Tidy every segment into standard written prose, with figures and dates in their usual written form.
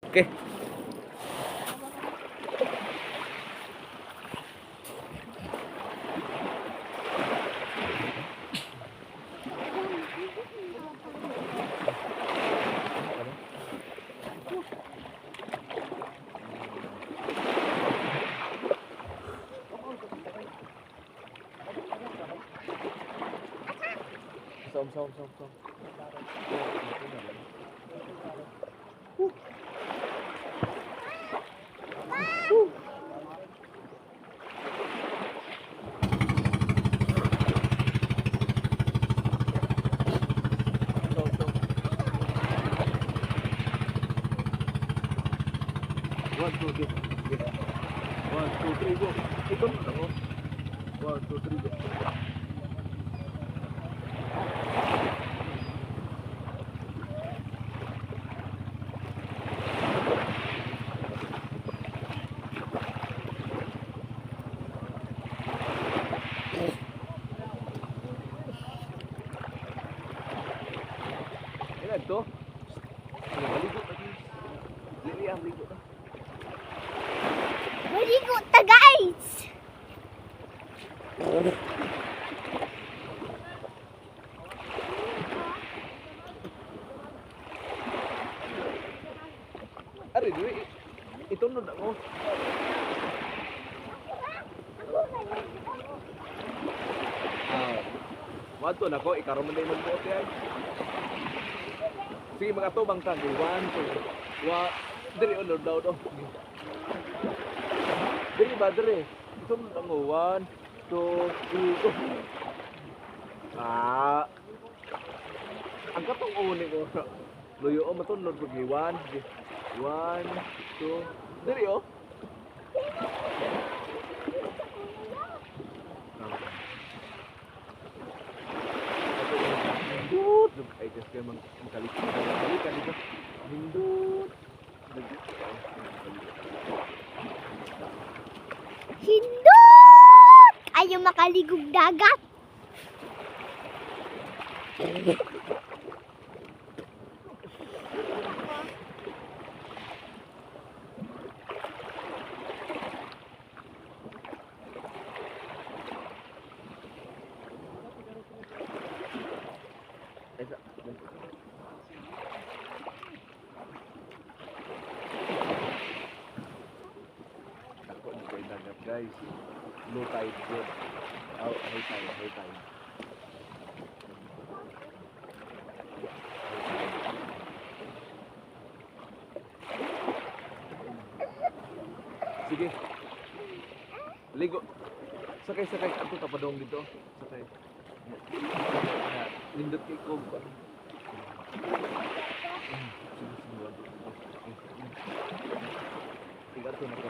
Okay. Som. One, two, three. One, two, three, go. Ito mo ako. One, two, three, go. Ilan to? Maligo pa din. Ligo na. Maligo ta guys! Ari, dili. Itunod ako. Wato na ko, ikaroon mo na yung magbuot yan. Sige, mga tubang ka. One, two. Diri, ulod daw do. Diri ba, diri? Itunod ako. One, two, three, go. Ang katong uni ko. Luyo o, matunod ko. One, two. Diri o. Hindut. Ay, just kayo magkalikan dito. Hindut. Hindut! Ayaw makaligog dagat. Ako ni kay dagat guys. Low tide good. High tide. Sige. Ligo. Sakay. Ato tapadong dito. Sakay. Lindot kay ko. Tiga to na ko.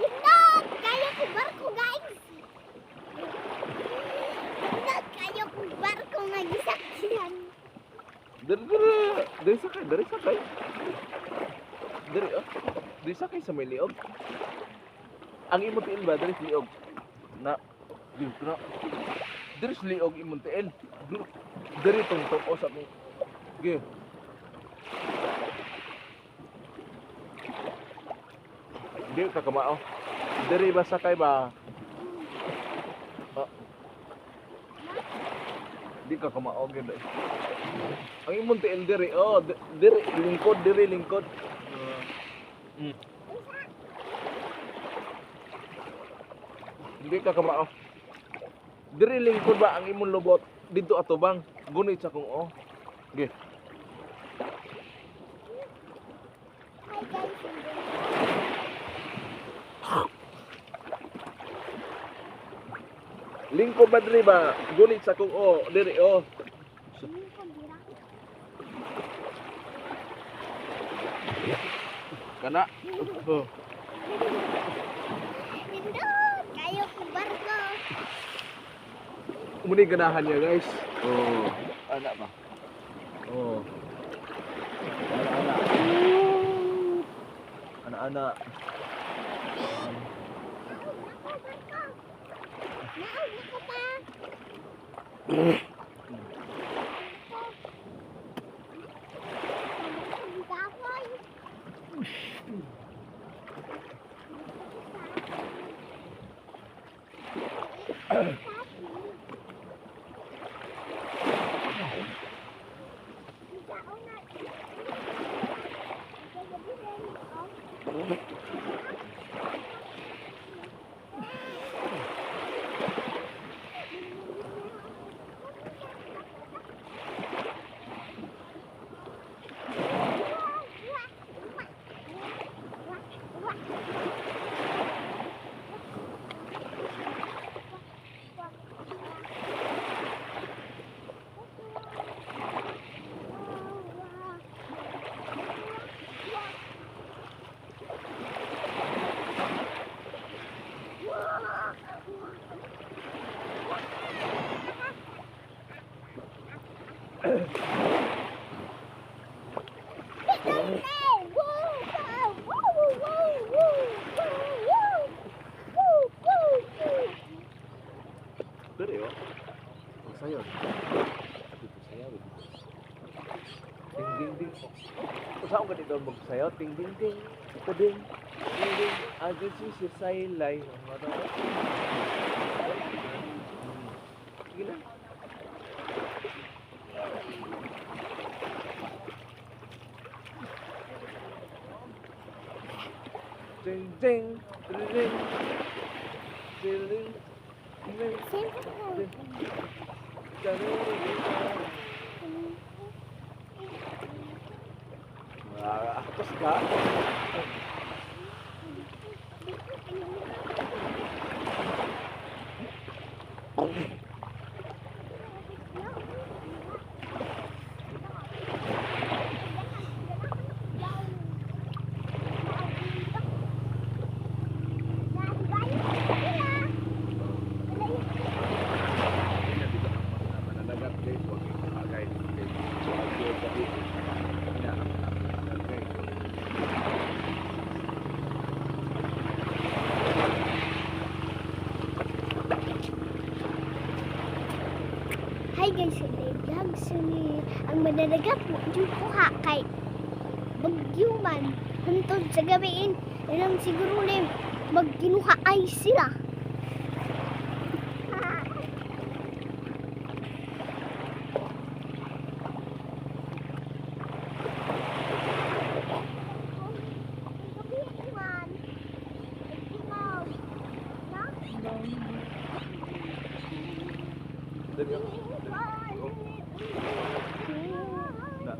Hindut! Kaya ko barko guys! Hindut! Kaya ko barko magisakyan. Diri sakay. Diri sakay sa may liog. Ang imong tiil ba diri liog? Diri liog imong tiil. Diri tungtong o sa mo. Sige. Diri ka kamao. Diri ba sakay ba? Di ka kamao gid. Ang imong tiil diri, diri lingkod. Hindi ka kamao. Diri lingkod ba ang imong lubot dito ato bang gunit sa kung Okay. Hi guys, Lingkod ba diri ba gunit sa kung diri Kana. Hindut! Kaya ko barko. Muni ganahan niya guys. Anak ba? Anak. Dere yo. Sayaw. Sayaw. Ding ding ding. Saan ka dito magsayaw? Ding ding ding. Ding ding ding. Agad si saylay. Sige lang. Ding ding ding ding ding ding. Atas ka? Hi guys, vlog sini ang mananagat mo yung kuha kay bagyo man hantod sa gabiin ilang siguro na magkinuha ay sila. Dere yo. Na.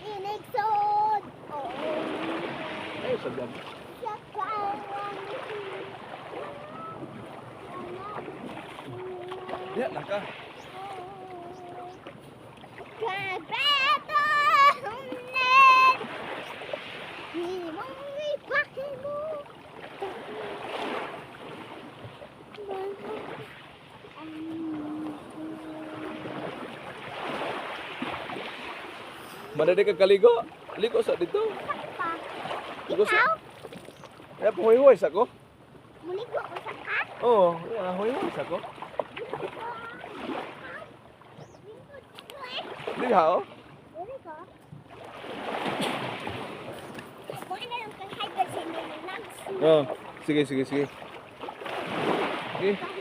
Ineksod! Ay, sagam. Ya, langkah. Kabeto! Humnet! Himong ipake mo! Mana dia kaligo? Ligo sa dito. Pa. Ligo sa. Ikaw? Ya, pahuy-huy sa ko. Muligo ko sa ka? Oh, ya, pahuy-huy sa ko. Di ha, oh. Muligo? Kung ano lang kang high guys, hindi na lang. Oh, sige, sige, sige. Okay.